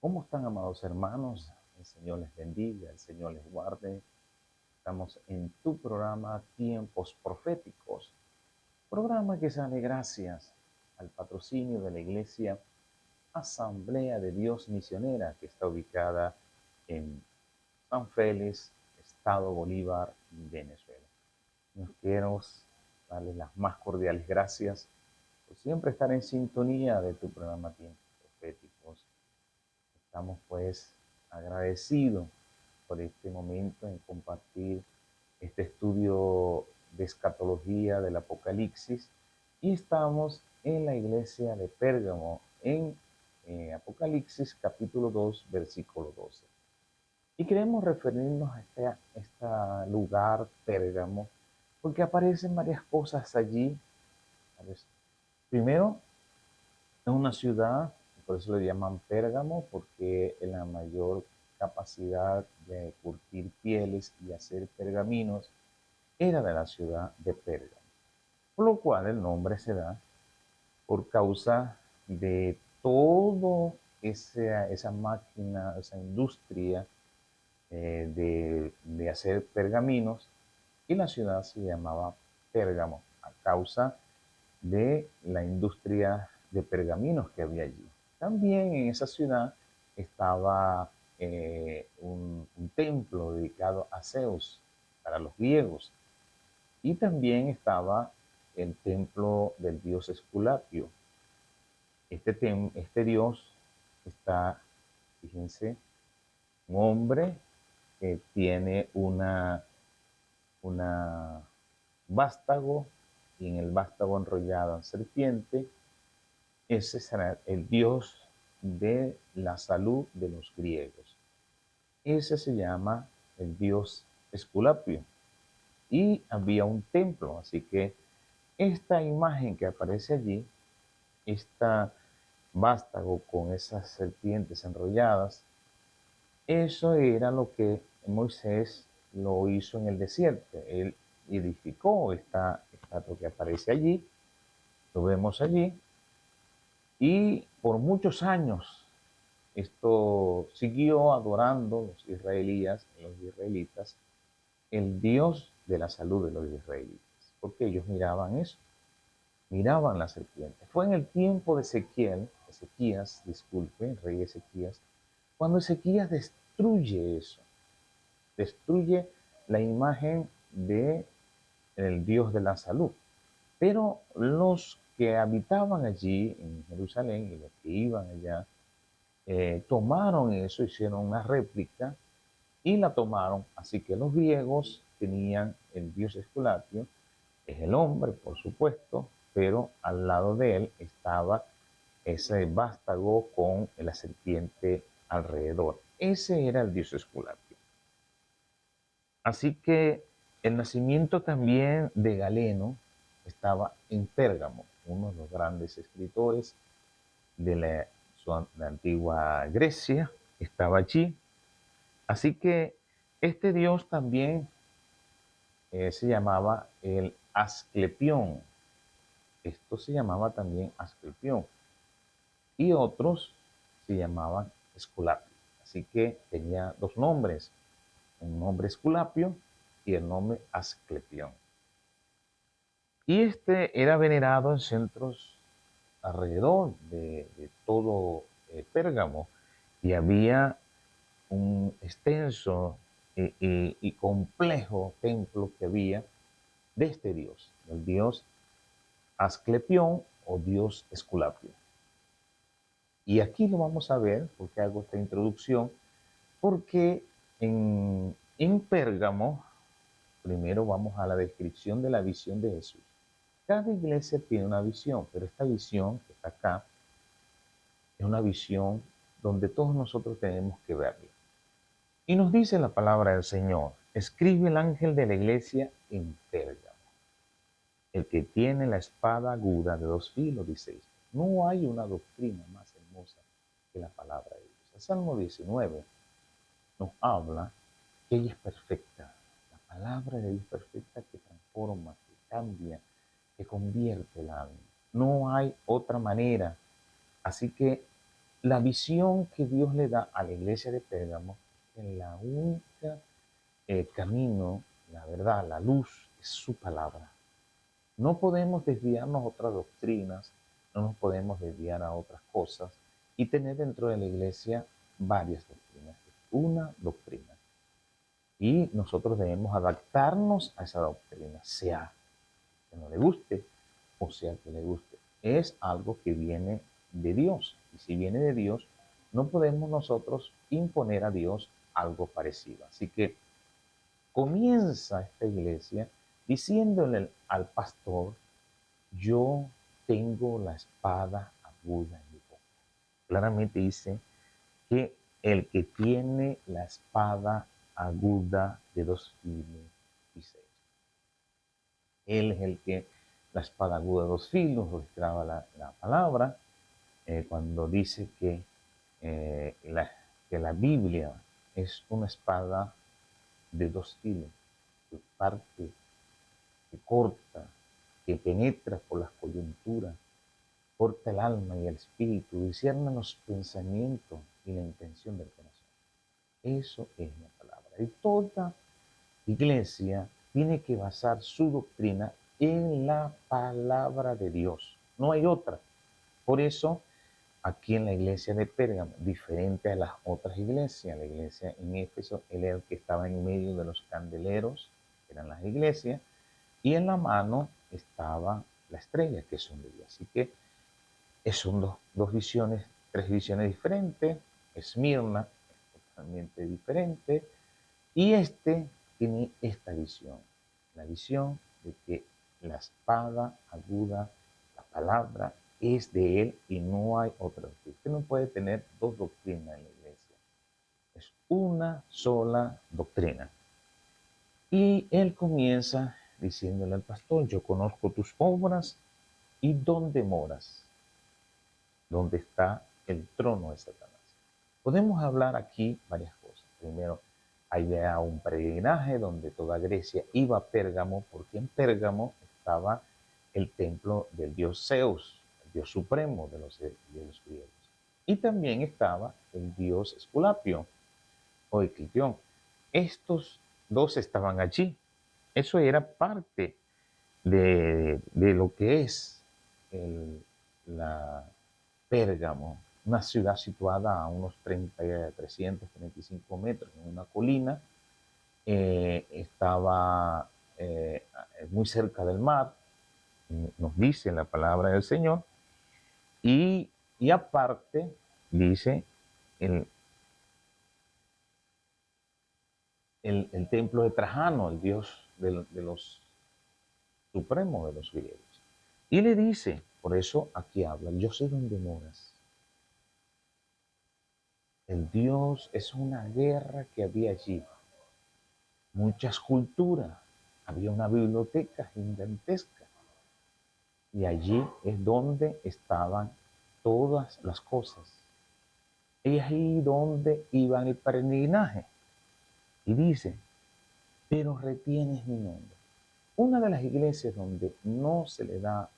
¿Cómo están, amados hermanos? El Señor les bendiga, el Señor les guarde. Estamos en tu programa Tiempos Proféticos, programa que sale gracias al patrocinio de la Iglesia Asamblea de Dios Misionera, que está ubicada en San Félix, Estado Bolívar, Venezuela. Nos quiero darles las más cordiales gracias por siempre estar en sintonía de tu programa Tiempos Proféticos. Estamos pues agradecidos por este momento en compartir este estudio de escatología del Apocalipsis y estamos en la iglesia de Pérgamo en Apocalipsis capítulo 2 versículo 12. Y queremos referirnos a este lugar Pérgamo porque aparecen varias cosas allí. Primero, es una ciudad, por eso le llaman Pérgamo, porque en la mayor capacidad de curtir pieles y hacer pergaminos era de la ciudad de Pérgamo. Por lo cual el nombre se da por causa de todo esa máquina, esa industria de hacer pergaminos, y la ciudad se llamaba Pérgamo a causa de la industria de pergaminos que había allí. También en esa ciudad estaba un templo dedicado a Zeus para los griegos, y también estaba el templo del dios Esculapio. Este dios está, fíjense, un hombre que tiene una vástago, y en el vástago enrollada en serpiente. Ese será el dios de la salud de los griegos. Ese se llama el dios Esculapio. Y había un templo, así que esta imagen que aparece allí, esta vástago con esas serpientes enrolladas, eso era lo que Moisés lo hizo en el desierto. Él edificó esta estatua que aparece allí, lo vemos allí, y por muchos años esto siguió adorando los israelitas, el Dios de la salud de los israelitas, porque ellos miraban eso, miraban la serpiente. Fue en el tiempo de Ezequías, disculpe, el rey Ezequías, cuando Ezequías destruye eso, destruye la imagen de el Dios de la salud. Pero los que habitaban allí en Jerusalén y los que iban allá, tomaron eso, hicieron una réplica y la tomaron. Así que los griegos tenían el dios Esculapio, es el hombre, por supuesto, pero al lado de él estaba ese vástago con la serpiente alrededor. Ese era el dios Esculapio. Así que el nacimiento también de Galeno estaba en Pérgamo, uno de los grandes escritores de la antigua Grecia, estaba allí. Así que este dios también se llamaba el Asclepión. Esto se llamaba también Asclepión. Y otros se llamaban Esculapio. Así que tenía dos nombres, un nombre Esculapio y el nombre Asclepión. Y este era venerado en centros alrededor de todo Pérgamo, y había un extenso y complejo templo que había de este dios, el dios Asclepión o dios Esculapio. Y aquí lo vamos a ver, porque hago esta introducción, porque en Pérgamo, primero vamos a la descripción de la visión de Jesús. Cada iglesia tiene una visión, pero esta visión que está acá es una visión donde todos nosotros tenemos que verla. Y nos dice la palabra del Señor: escribe el ángel de la iglesia en Pérgamo, el que tiene la espada aguda de dos filos, dice esto. No hay una doctrina más hermosa que la palabra de Dios. El Salmo 19 nos habla que ella es perfecta. La palabra de Dios es perfecta, que transforma, que cambia, que convierte el alma. No hay otra manera. Así que la visión que Dios le da a la iglesia de Pérgamo es que la única camino, la verdad, la luz, es su palabra. No podemos desviarnos a otras doctrinas, no nos podemos desviar a otras cosas y tener dentro de la iglesia varias doctrinas. Una doctrina. Y nosotros debemos adaptarnos a esa doctrina, sea que no le guste o sea que le guste. Es algo que viene de Dios. Y si viene de Dios, no podemos nosotros imponer a Dios algo parecido. Así que comienza esta iglesia diciéndole al pastor: yo tengo la espada aguda en mi boca. Claramente dice que el que tiene la espada aguda de 2 filos, dice, él es el que la espada aguda de 2 filos, registraba la palabra, cuando dice que la Biblia es una espada de 2 filos, que parte, que corta, que penetra por las coyunturas, corta el alma y el espíritu, discierne los pensamientos y la intención del corazón. Eso es la palabra. Y toda iglesia tiene que basar su doctrina en la palabra de Dios. No hay otra. Por eso, aquí en la iglesia de Pérgamo, diferente a las otras iglesias, la iglesia en Éfeso, él era el que estaba en medio de los candeleros, que eran las iglesias, y en la mano estaba la estrella, que son de Dios. Así que son dos visiones, 3 visiones diferentes. Esmirna es totalmente diferente. Y tiene esta visión, la visión de que la espada aguda, la palabra, es de él y no hay otra. Usted no puede tener 2 doctrinas en la iglesia. Es una sola doctrina. Y él comienza diciéndole al pastor: yo conozco tus obras y dónde moras, donde está el trono de Satanás. Podemos hablar aquí varias cosas. Primero, había un peregrinaje donde toda Grecia iba a Pérgamo, porque en Pérgamo estaba el templo del dios Zeus, el dios supremo de los griegos. Y también estaba el dios Esculapio o Eclitión. Estos dos estaban allí. Eso era parte de lo que es la Pérgamo, una ciudad situada a unos 335 metros en una colina. Estaba muy cerca del mar, nos dice la palabra del Señor, y aparte dice el templo de Trajano, el dios de los supremos de los griegos. Y le dice, por eso aquí habla: yo sé dónde moras. El Dios es una guerra que había allí. Muchas culturas. Había una biblioteca gigantesca. Y allí es donde estaban todas las cosas. Y es ahí donde iba el peregrinaje. Y dice: pero retienes mi nombre. Una de las iglesias donde no se le da,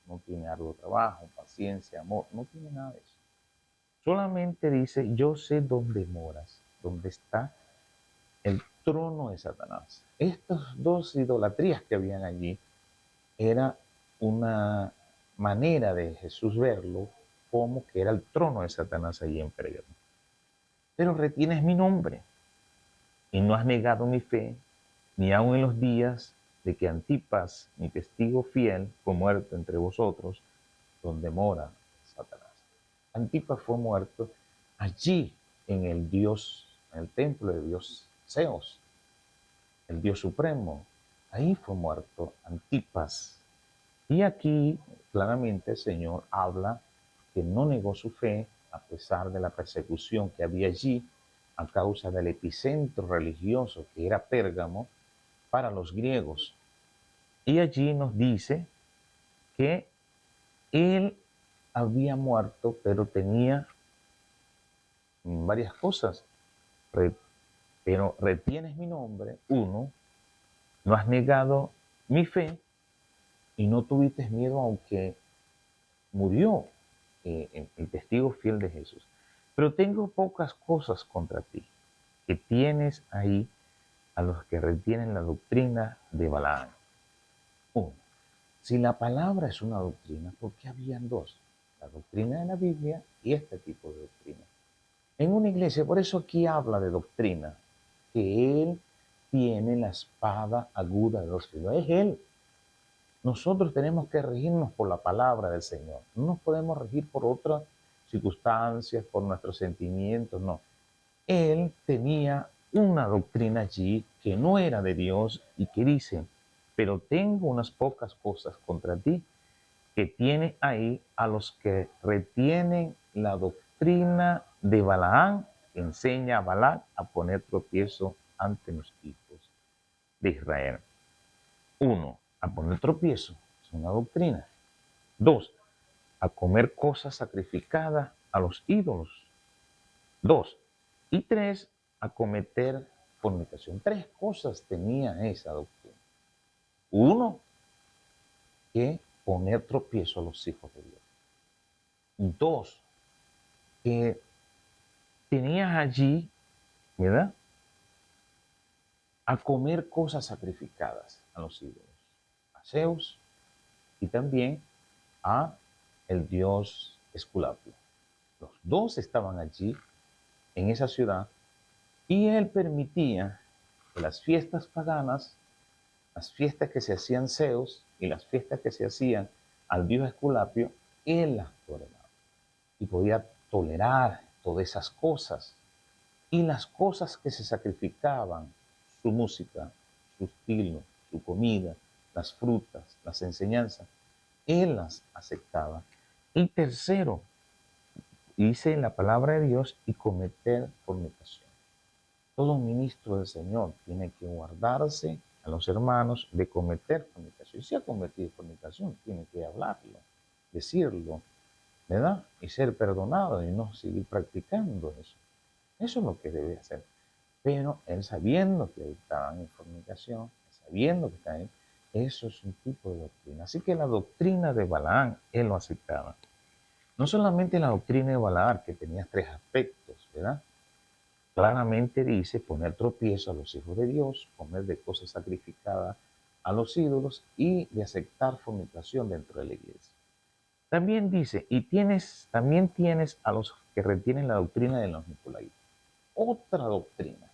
no tiene arduo trabajo, paciencia, amor, no tiene nada de eso. Solamente dice: yo sé dónde moras, dónde está el trono de Satanás. Estas 2 idolatrías que habían allí era una manera de Jesús verlo como que era el trono de Satanás allí en Pérgamo. Pero retienes mi nombre y no has negado mi fe, ni aun en los días de que Antipas, mi testigo fiel, fue muerto entre vosotros, donde mora Satanás. Antipas fue muerto allí en el templo de Dios Zeus, el Dios supremo. Ahí fue muerto Antipas. Y aquí claramente el Señor habla que no negó su fe a pesar de la persecución que había allí a causa del epicentro religioso que era Pérgamo para los griegos. Y allí nos dice que él había muerto, pero tenía varias cosas. Pero retienes mi nombre, 1, no has negado mi fe y no tuviste miedo aunque murió. el testigo fiel de Jesús. Pero tengo pocas cosas contra ti, que tienes ahí a los que retienen la doctrina de Balaam. Uno, si la palabra es una doctrina, ¿por qué habían dos? La doctrina de la Biblia y este tipo de doctrina. En una iglesia, por eso aquí habla de doctrina, que Él tiene la espada aguda de dos filos. Es Él. Nosotros tenemos que regirnos por la palabra del Señor. No nos podemos regir por otras circunstancias, por nuestros sentimientos, no. Él tenía una doctrina allí que no era de Dios y que dice, pero tengo unas pocas cosas contra ti, que tiene ahí a los que retienen la doctrina de Balaam, que enseña a Balac a poner tropiezo ante los hijos de Israel. Uno, a poner tropiezo, es una doctrina. Dos, a comer cosas sacrificadas a los ídolos. Dos, y tres, a cometer fornicación. Tres cosas tenía esa doctrina. Uno, que poner tropiezo a los hijos de Dios. Dos, que tenías allí, ¿verdad? A comer cosas sacrificadas a los ídolos, a Zeus y también a el dios Esculapio. Los dos estaban allí en esa ciudad y él permitía que las fiestas paganas, las fiestas que se hacían Zeus y las fiestas que se hacían al dios Esculapio, él las toleraba y podía tolerar todas esas cosas. Y las cosas que se sacrificaban, su música, su estilo, su comida, las frutas, las enseñanzas, él las aceptaba. Y tercero, dice la palabra de Dios, y cometer fornicación. Todo ministro del Señor tiene que guardarse a los hermanos de cometer fornicación. Y si ha cometido fornicación, tiene que hablarlo, decirlo, ¿verdad? Y ser perdonado y no seguir practicando eso. Eso es lo que debe hacer. Pero él sabiendo que estaban en fornicación, sabiendo que estaban, eso es un tipo de doctrina. Así que la doctrina de Balaam, él lo aceptaba. No solamente la doctrina de Balaam, que tenía tres aspectos, ¿verdad? Claramente dice poner tropiezo a los hijos de Dios, comer de cosas sacrificadas a los ídolos y de aceptar fornicación dentro de la iglesia. También dice, también tienes a los que retienen la doctrina de los Nicolaitas. Otra doctrina,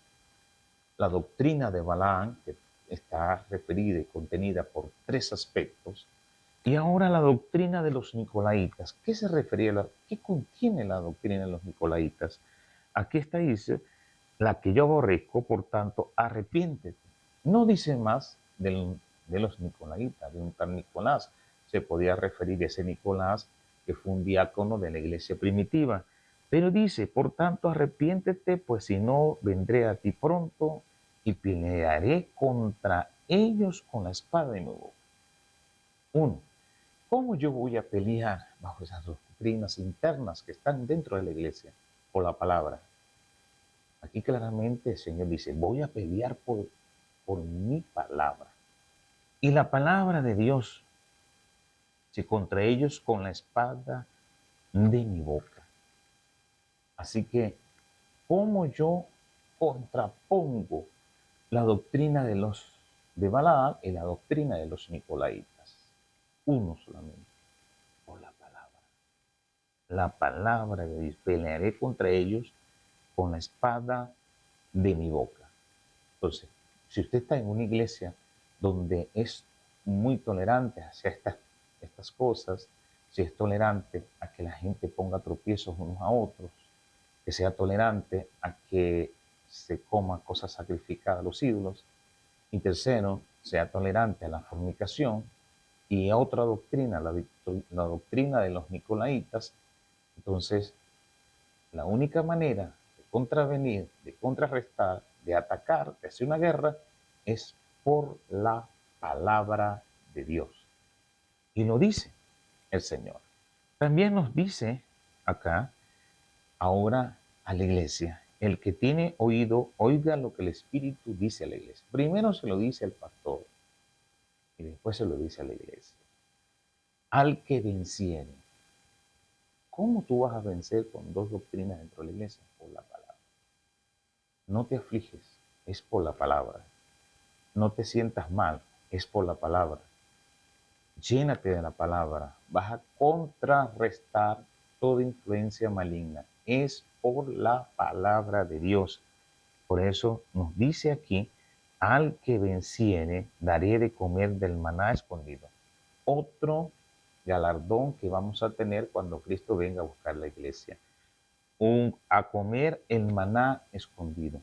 la doctrina de Balaam, que está referida y contenida por tres aspectos, y ahora la doctrina de los Nicolaitas. ¿Qué se refería qué contiene la doctrina de los Nicolaitas? Aquí está, dice, la que yo aborrezco, por tanto, arrepiéntete. No dice más de los Nicolaitas, de un tal Nicolás. Se podía referir a ese Nicolás que fue un diácono de la iglesia primitiva. Pero dice, por tanto, arrepiéntete, pues si no, vendré a ti pronto y pelearé contra ellos con la espada de mi boca. Uno, ¿cómo yo voy a pelear bajo esas doctrinas internas que están dentro de la iglesia por la palabra? Aquí claramente el Señor dice, voy a pelear por mi palabra. Y la palabra de Dios, si contra ellos con la espada de mi boca. Así que, ¿cómo yo contrapongo la doctrina de Balaam y la doctrina de los Nicolaitas? Uno solamente, por la palabra. La palabra de Dios. Pelearé contra ellos con la espada de mi boca. Entonces, si usted está en una iglesia donde es muy tolerante hacia estas cosas, si es tolerante a que la gente ponga tropiezos unos a otros, que sea tolerante a que se coma cosas sacrificadas a los ídolos, y tercero, sea tolerante a la fornicación, y a otra doctrina, la doctrina de los Nicolaitas, entonces la única manera de contravenir, de contrarrestar, de atacar, de hacer una guerra, es por la palabra de Dios. Y lo dice el Señor. También nos dice acá, ahora a la iglesia, el que tiene oído, oiga lo que el Espíritu dice a la iglesia. Primero se lo dice al pastor y después se lo dice a la iglesia. Al que venciere ¿Cómo tú vas a vencer con dos doctrinas dentro de la iglesia? Por la palabra. No te afliges, es por la palabra. No te sientas mal, es por la palabra. Llénate de la palabra. Vas a contrarrestar toda influencia maligna. Es por la palabra de Dios. Por eso nos dice aquí, al que venciere, daré de comer del maná escondido. Otro galardón que vamos a tener cuando Cristo venga a buscar la iglesia. A comer el maná escondido.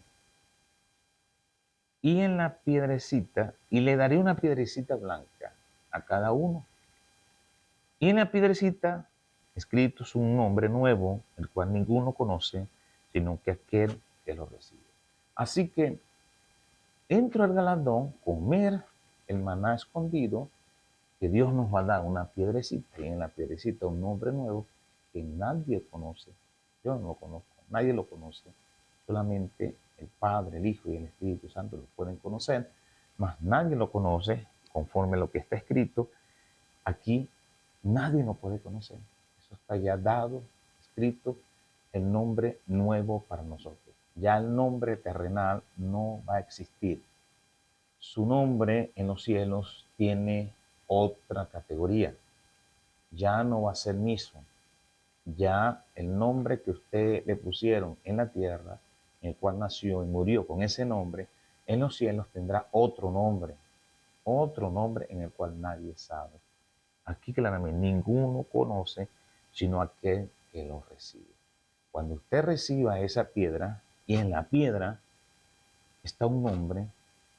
Y en la piedrecita, y le daré una piedrecita blanca a cada uno. Y en la piedrecita escrito es un nombre nuevo, el cual ninguno conoce, sino que aquel que lo recibe. Así que dentro del galardón, comer el maná escondido, que Dios nos va a dar una piedrecita, y en la piedrecita un nombre nuevo que nadie conoce. Yo no lo conozco, nadie lo conoce. Solamente el Padre, el Hijo y el Espíritu Santo lo pueden conocer, mas nadie lo conoce conforme a lo que está escrito. Aquí nadie lo puede conocer. Eso está ya dado, escrito, el nombre nuevo para nosotros. Ya el nombre terrenal no va a existir. Su nombre en los cielos tiene otra categoría. Ya no va a ser mismo. Ya el nombre que usted le pusieron en la tierra, en el cual nació y murió con ese nombre, en los cielos tendrá otro nombre en el cual nadie sabe. Aquí claramente ninguno conoce sino aquel que lo recibe. Cuando usted reciba esa piedra y en la piedra está un nombre,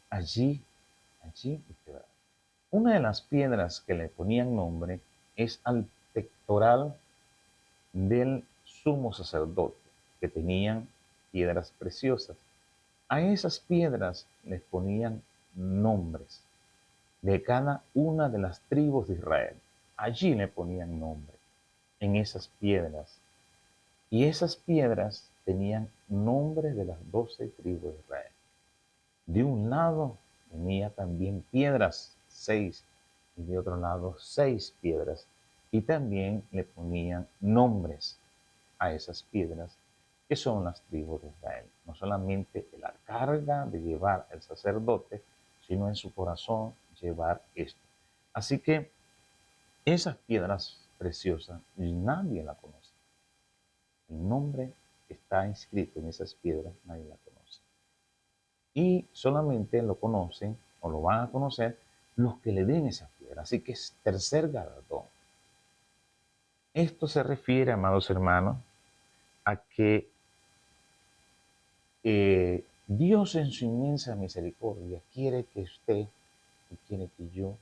allí usted verá. Una de las piedras que le ponían nombre es al pectoral del sumo sacerdote, que tenían piedras preciosas. A esas piedras les ponían nombres de cada una de las tribus de Israel. Allí le ponían nombre en esas piedras. Y esas piedras tenían nombre de las 12 tribus de Israel. De un lado tenía también piedras, 6, y de otro lado 6 piedras. Y también le ponían nombres a esas piedras, que son las tribus de Israel. No solamente la carga de llevar el sacerdote, sino en su corazón llevar esto. Así que esas piedras preciosas nadie la conoce. El nombre que está inscrito en esas piedras nadie la conoce. Y solamente lo conocen o lo van a conocer los que le den esas piedras. Así que es tercer galardón. Esto se refiere, amados hermanos, a que Dios en su inmensa misericordia quiere que usted y quiere que yo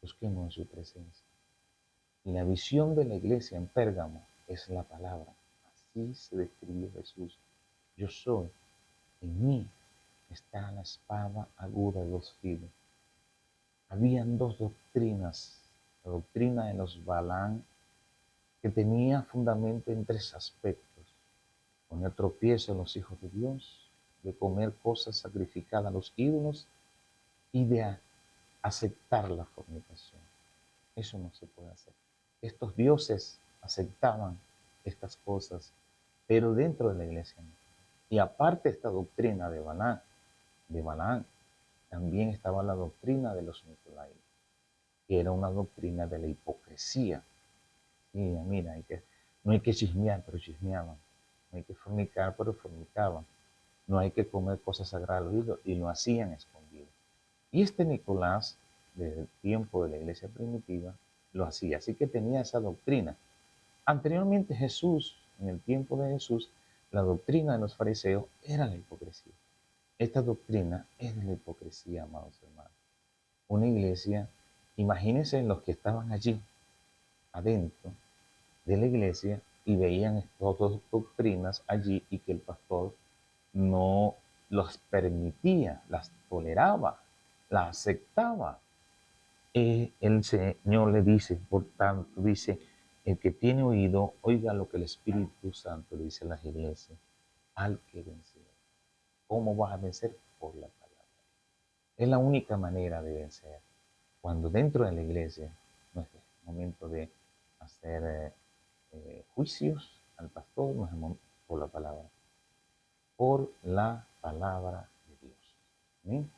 busquemos en su presencia. Y la visión de la iglesia en Pérgamo es la palabra. Así se describió Jesús. Yo soy, en mí está la espada aguda de dos filos. Habían dos doctrinas. La doctrina de los Balaam, que tenía fundamento en 3 aspectos: poner tropiezo a los hijos de Dios, de comer cosas sacrificadas a los ídolos y de aceptar la fornicación. Eso no se puede hacer. Estos dioses aceptaban estas cosas, pero dentro de la iglesia no. Y aparte esta doctrina de Balaam, también estaba la doctrina de los Nicolaitas, que era una doctrina de la hipocresía. Y mira, no hay que chismear, pero chismeaban. No hay que fornicar, pero fornicaban. No hay que comer cosas sagradas y lo hacían escondido. Y este Nicolás, desde el tiempo de la iglesia primitiva, lo hacía. Así que tenía esa doctrina. Anteriormente Jesús, en el tiempo de Jesús, la doctrina de los fariseos era la hipocresía. Esta doctrina es de la hipocresía, amados hermanos. Una iglesia, imagínense los que estaban allí, adentro de la iglesia, y veían estas dos doctrinas allí y que el pastor no las permitía, las toleraba, las aceptaba. El Señor le dice, por tanto, dice, el que tiene oído, oiga lo que el Espíritu Santo le dice a las iglesias, al que vencer. ¿Cómo vas a vencer? Por la palabra. Es la única manera de vencer. Cuando dentro de la iglesia no es momento de hacer juicios al pastor, nos hemos por la palabra. Por la palabra de Dios. ¿Amén?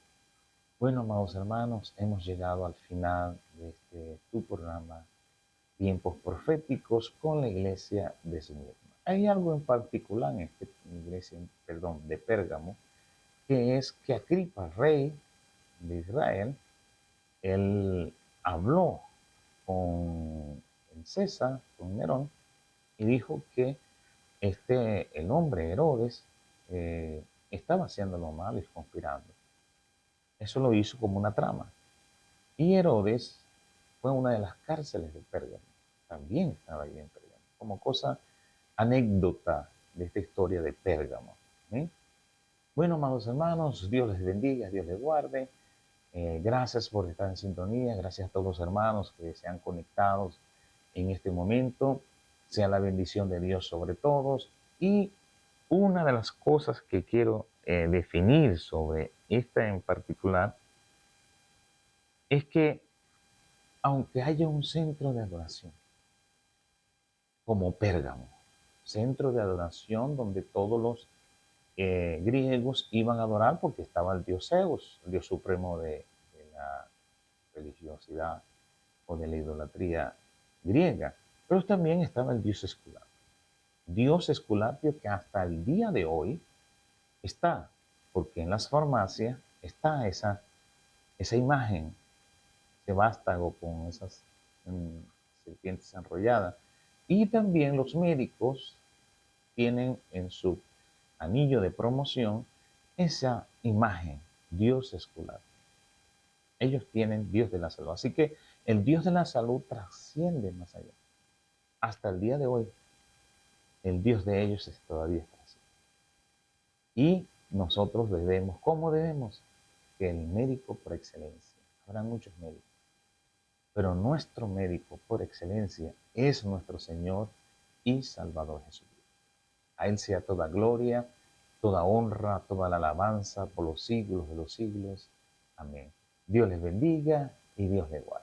Bueno, amados hermanos, hemos llegado al final de tu programa, Tiempos Proféticos con la iglesia de Esmirna. Hay algo en particular en esta iglesia, perdón, de Pérgamo, que es que Agripa, rey de Israel, él habló con el César, con Nerón, y dijo que el hombre Herodes estaba haciendo lo malo y conspirando. Eso lo hizo como una trama. Y Herodes fue una de las cárceles de Pérgamo. También estaba ahí en Pérgamo. Como cosa, anécdota de esta historia de Pérgamo. ¿Sí? Bueno, amados hermanos, Dios les bendiga, Dios les guarde. Gracias por estar en sintonía. Gracias a todos los hermanos que se han conectado en este momento. Sea la bendición de Dios sobre todos. Y una de las cosas que quiero definir sobre esta en particular es que aunque haya un centro de adoración, como Pérgamo, centro de adoración donde todos los griegos iban a adorar porque estaba el dios Zeus, el dios supremo de la religiosidad o de la idolatría griega, pero también estaba el dios Esculapio que hasta el día de hoy está, porque en las farmacias está esa imagen de vástago con esas serpientes enrolladas. Y también los médicos tienen en su anillo de promoción esa imagen, Dios Esculapio. Ellos tienen Dios de la salud. Así que el Dios de la salud trasciende más allá. Hasta el día de hoy, el Dios de ellos todavía está así. Y nosotros debemos, ¿cómo debemos? Que el médico por excelencia, habrá muchos médicos, pero nuestro médico por excelencia es nuestro Señor y Salvador Jesucristo. A Él sea toda gloria, toda honra, toda la alabanza por los siglos de los siglos. Amén. Dios les bendiga y Dios les guarde.